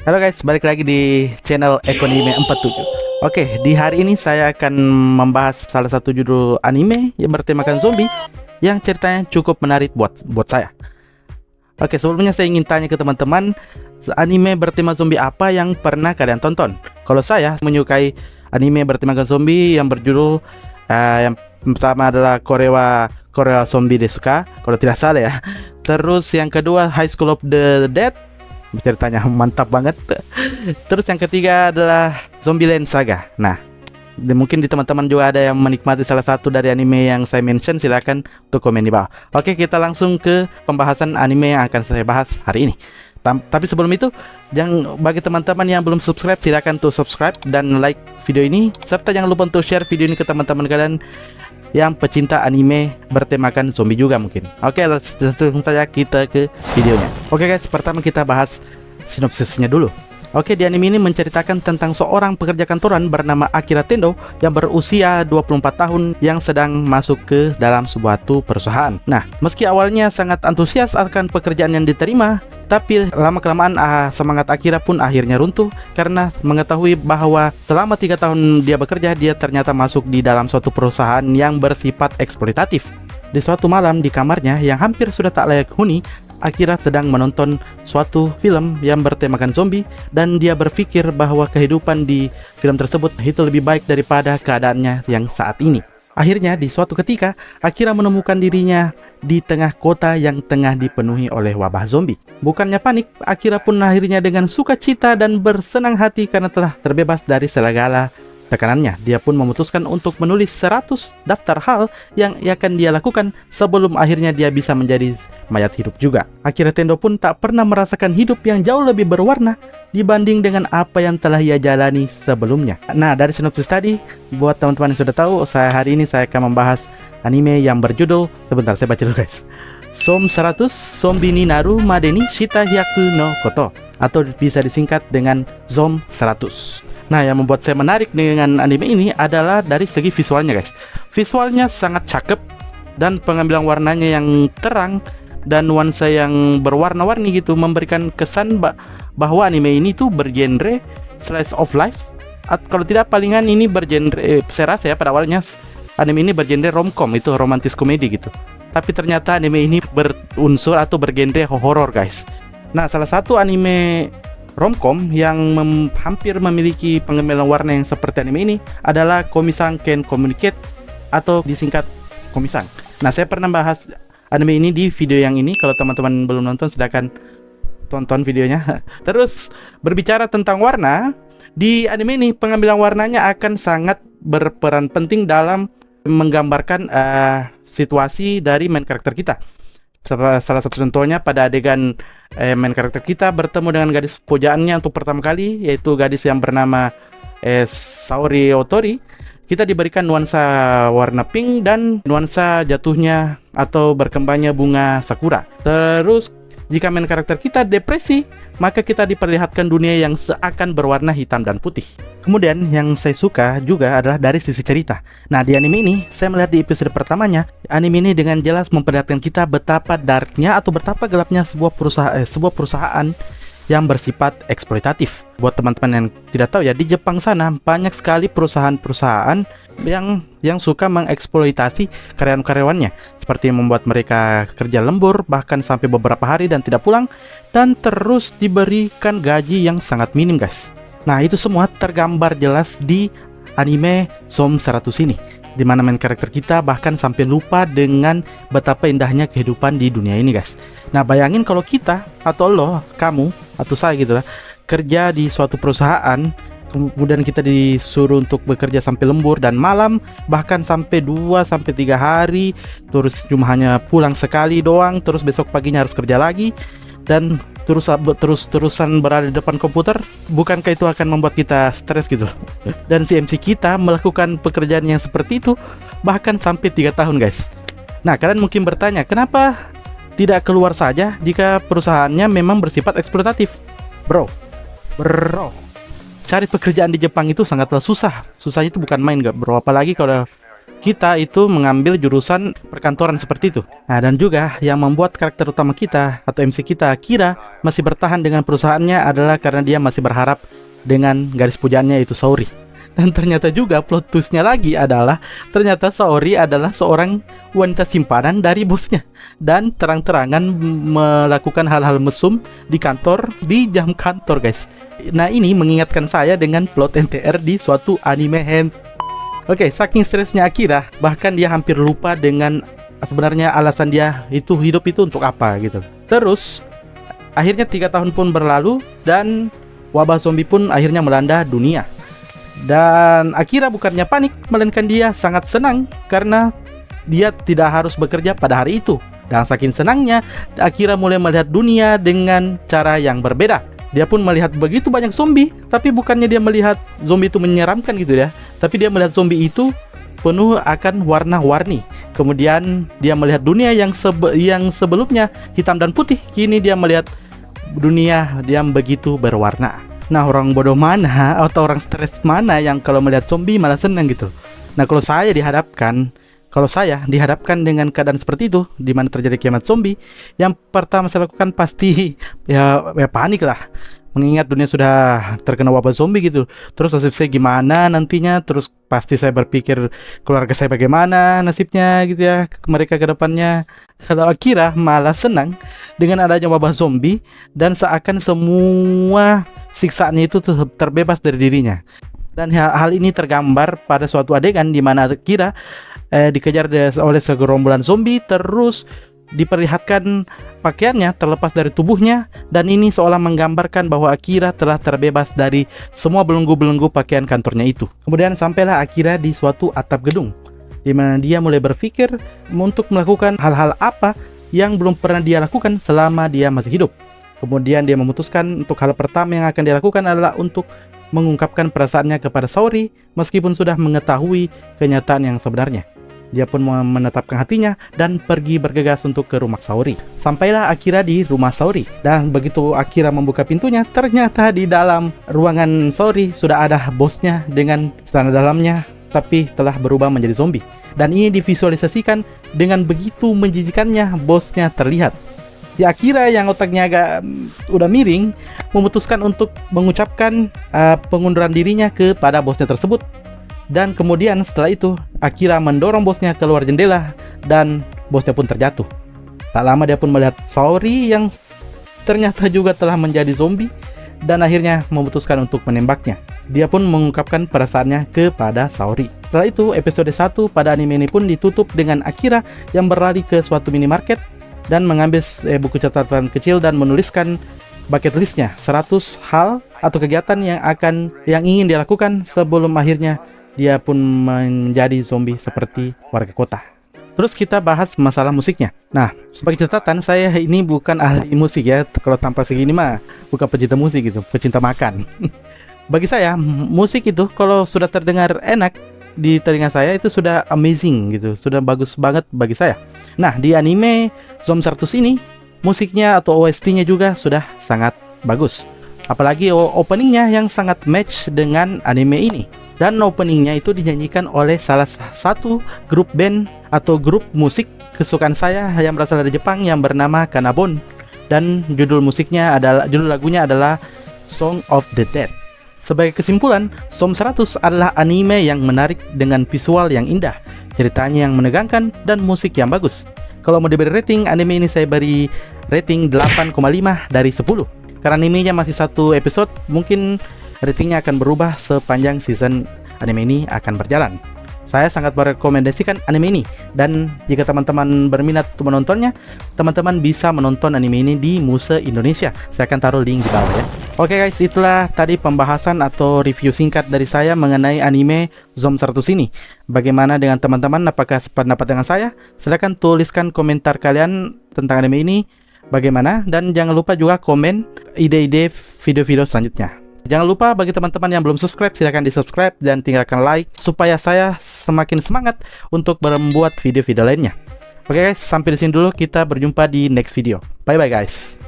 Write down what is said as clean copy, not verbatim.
Halo guys, balik lagi di channel Ekonime 47. Oke, di hari ini saya akan membahas salah satu judul anime yang bertemakan zombie yang ceritanya cukup menarik buat saya. Oke, sebelumnya saya ingin tanya ke teman-teman, anime bertema zombie apa yang pernah kalian tonton? Kalau saya menyukai anime bertemakan zombie yang berjudul yang pertama adalah Korewa Zombie Desuka, kalau tidak salah ya. Terus yang kedua High School of the Dead, ceritanya mantap banget. Terus yang ketiga adalah Zombieland Saga. Nah, mungkin di teman-teman juga ada yang menikmati salah satu dari anime yang saya mention, silakan untuk komen di bawah. Oke, kita langsung ke pembahasan anime yang akan saya bahas hari ini. Tapi sebelum itu, bagi teman-teman yang belum subscribe, silakan untuk subscribe dan like video ini, serta jangan lupa untuk share video ini ke teman-teman kalian yang pecinta anime bertemakan zombie juga mungkin. Oke, langsung saja kita ke videonya. Oke guys, pertama kita bahas sinopsisnya dulu. Oke, di anime ini menceritakan tentang seorang pekerja kantoran bernama Akira Tendo yang berusia 24 tahun yang sedang masuk ke dalam suatu perusahaan. Nah, meski awalnya sangat antusias akan pekerjaan yang diterima, tapi lama-kelamaan semangat Akira pun akhirnya runtuh karena mengetahui bahwa selama 3 tahun dia bekerja, dia ternyata masuk di dalam suatu perusahaan yang bersifat eksploitatif. Di suatu malam di kamarnya yang hampir sudah tak layak huni, Akira sedang menonton suatu film yang bertemakan zombie dan dia berpikir bahwa kehidupan di film tersebut itu lebih baik daripada keadaannya yang saat ini. Akhirnya di suatu ketika Akira menemukan dirinya di tengah kota yang tengah dipenuhi oleh wabah zombie. Bukannya panik, Akira pun akhirnya dengan sukacita dan bersenang hati karena telah terbebas dari segala tekanannya. Dia pun memutuskan untuk menulis 100 daftar hal yang akan dia lakukan sebelum akhirnya dia bisa menjadi mayat hidup juga. Akira Tendo pun tak pernah merasakan hidup yang jauh lebih berwarna dibanding dengan apa yang telah ia jalani sebelumnya. Nah, dari sinopsis tadi, buat teman-teman yang sudah tahu, hari ini saya akan membahas anime yang berjudul, sebentar saya baca dulu guys, Som 100 Zombie ni Naru Made ni Shita Hyaku no Koto, atau bisa disingkat dengan Zom 100. Nah, yang membuat saya menarik dengan anime ini adalah dari segi visualnya guys. Visualnya sangat cakep dan pengambilan warnanya yang terang dan nuansa yang berwarna-warni gitu, memberikan kesan bahwa anime ini tuh bergenre slice of life. Kalau tidak palingan ini bergenre, saya rasa ya pada awalnya anime ini bergenre romcom, itu romantis komedi gitu. Tapi ternyata anime ini berunsur atau bergenre horror guys. Nah, salah satu anime romcom yang hampir memiliki pengambilan warna yang seperti anime ini adalah Komi-san Can Communicate, atau disingkat Komi-san. Nah, saya pernah bahas anime ini di video yang ini. Kalau teman-teman belum nonton, silakan tonton videonya. Terus berbicara tentang warna, di anime ini pengambilan warnanya akan sangat berperan penting dalam menggambarkan situasi dari main karakter kita. Salah satu contohnya pada adegan main karakter kita bertemu dengan gadis pujaannya untuk pertama kali, yaitu gadis yang bernama Saori Otori. Kita diberikan nuansa warna pink dan nuansa jatuhnya atau berkembangnya bunga sakura. Terus jika main karakter kita depresi, maka kita diperlihatkan dunia yang seakan berwarna hitam dan putih. Kemudian yang saya suka juga adalah dari sisi cerita. Nah, di anime ini saya melihat di episode pertamanya, anime ini dengan jelas memperlihatkan kita betapa darknya atau betapa gelapnya sebuah perusahaan yang bersifat eksploitatif. Buat teman-teman yang tidak tahu ya, di Jepang sana banyak sekali perusahaan-perusahaan yang suka mengeksploitasi karyawan-karyawannya, seperti membuat mereka kerja lembur bahkan sampai beberapa hari dan tidak pulang, dan terus diberikan gaji yang sangat minim guys. Nah, itu semua tergambar jelas di anime Som 100 ini, di mana main karakter kita bahkan sampai lupa dengan betapa indahnya kehidupan di dunia ini guys. Nah, bayangin kalau kita atau lo, kamu atau saya gitu lah, kerja di suatu perusahaan, kemudian kita disuruh untuk bekerja sampai lembur dan malam, bahkan sampai 2-3 hari, terus cuma hanya pulang sekali doang, terus besok paginya harus kerja lagi, dan terus-terusan berada di depan komputer. Bukankah itu akan membuat kita stres gitu? Dan si MC kita melakukan pekerjaan yang seperti itu bahkan sampai 3 tahun guys. Nah, kalian mungkin bertanya, kenapa tidak keluar saja jika perusahaannya memang bersifat eksploitatif? Bro, cari pekerjaan di Jepang itu sangatlah susah. Susahnya itu bukan main gak bro, apalagi kalau kita itu mengambil jurusan perkantoran seperti itu. Nah, dan juga yang membuat karakter utama kita atau MC kita, Akira, masih bertahan dengan perusahaannya adalah karena dia masih berharap dengan garis pujaannya yaitu Saori. Dan ternyata juga plot twistnya lagi adalah ternyata Saori adalah seorang wanita simpanan dari bosnya dan terang-terangan melakukan hal-hal mesum di kantor, di jam kantor, guys. Nah, ini mengingatkan saya dengan plot NTR di suatu anime Oke, saking stresnya Akira, bahkan dia hampir lupa dengan sebenarnya alasan dia itu hidup itu untuk apa gitu. Terus akhirnya 3 tahun pun berlalu dan wabah zombie pun akhirnya melanda dunia. Dan Akira bukannya panik, melainkan dia sangat senang karena dia tidak harus bekerja pada hari itu. Dan saking senangnya, Akira mulai melihat dunia dengan cara yang berbeda. Dia pun melihat begitu banyak zombie, tapi bukannya dia melihat zombie itu menyeramkan gitu ya, tapi dia melihat zombie itu penuh akan warna-warni. Kemudian dia melihat dunia yang sebelumnya hitam dan putih, kini dia melihat dunia yang begitu berwarna. Nah, orang bodoh mana atau orang stres mana yang kalau melihat zombie malah senang gitu. Nah, kalau saya dihadapkan dengan keadaan seperti itu, di mana terjadi kiamat zombie, yang pertama saya lakukan pasti ya panik lah, mengingat dunia sudah terkena wabah zombie gitu. Terus nasib saya gimana nantinya, terus pasti saya berpikir keluarga saya bagaimana nasibnya gitu ya, mereka ke depannya. Kalau Akira malah senang dengan adanya wabah zombie dan seakan semua siksaannya itu terbebas dari dirinya. Dan hal ini tergambar pada suatu adegan di mana Akira dikejar oleh segerombolan zombie, terus diperlihatkan pakaiannya terlepas dari tubuhnya, dan ini seolah menggambarkan bahwa Akira telah terbebas dari semua belenggu-belenggu pakaian kantornya itu. Kemudian sampailah Akira di suatu atap gedung, di mana dia mulai berpikir untuk melakukan hal-hal apa yang belum pernah dia lakukan selama dia masih hidup. Kemudian dia memutuskan untuk hal pertama yang akan dia lakukan adalah untuk mengungkapkan perasaannya kepada Saori meskipun sudah mengetahui kenyataan yang sebenarnya. Dia pun menetapkan hatinya dan pergi bergegas untuk ke rumah Saori. Sampailah Akira di rumah Saori, dan begitu Akira membuka pintunya, ternyata di dalam ruangan Saori sudah ada bosnya dengan istana dalamnya, tapi telah berubah menjadi zombie. Dan ini divisualisasikan dengan begitu menjijikannya bosnya terlihat. Si Akira yang otaknya agak udah miring memutuskan untuk mengucapkan pengunduran dirinya kepada bosnya tersebut. Dan kemudian setelah itu Akira mendorong bosnya keluar jendela dan bosnya pun terjatuh. Tak lama dia pun melihat Saori yang ternyata juga telah menjadi zombie dan akhirnya memutuskan untuk menembaknya. Dia pun mengungkapkan perasaannya kepada Saori. Setelah itu episode 1 pada anime ini pun ditutup dengan Akira yang berlari ke suatu minimarket dan mengambil buku catatan kecil dan menuliskan bucket listnya, 100 hal atau kegiatan yang ingin dia lakukan sebelum akhirnya dia pun menjadi zombie seperti warga kota. Terus kita bahas masalah musiknya. Nah, sebagai catatan, saya ini bukan ahli musik ya. Kalau tanpa segini mah bukan pecinta musik gitu, pecinta makan. Bagi saya, musik itu kalau sudah terdengar enak di telinga saya itu sudah amazing gitu, sudah bagus banget bagi saya. Nah, di anime Zom 100 ini, musiknya atau OST-nya juga sudah sangat bagus. Apalagi openingnya yang sangat match dengan anime ini. Dan openingnya itu dinyanyikan oleh salah satu grup band atau grup musik kesukaan saya yang berasal dari Jepang yang bernama Kanabon. Dan judul lagunya adalah Song of the Dead. Sebagai kesimpulan, Zom 100 adalah anime yang menarik dengan visual yang indah, ceritanya yang menegangkan, dan musik yang bagus. Kalau mau diberi rating, anime ini saya beri rating 8,5 dari 10. Karena animenya masih satu episode, mungkin ratingnya akan berubah sepanjang season anime ini akan berjalan. Saya sangat merekomendasikan anime ini, dan jika teman-teman berminat untuk menontonnya, teman-teman bisa menonton anime ini di Muse Indonesia. Saya akan taruh link di bawah ya. Oke guys, itulah tadi pembahasan atau review singkat dari saya mengenai anime Zom 100 ini. Bagaimana dengan teman-teman? Apakah sependapat dengan saya? Silahkan tuliskan komentar kalian tentang anime ini bagaimana, dan jangan lupa juga komen ide-ide video-video selanjutnya. Jangan lupa bagi teman-teman yang belum subscribe, silahkan di subscribe dan tinggalkan like supaya saya semakin semangat untuk membuat video-video lainnya. Oke guys, sampai di sini dulu, kita berjumpa di next video. Bye bye guys.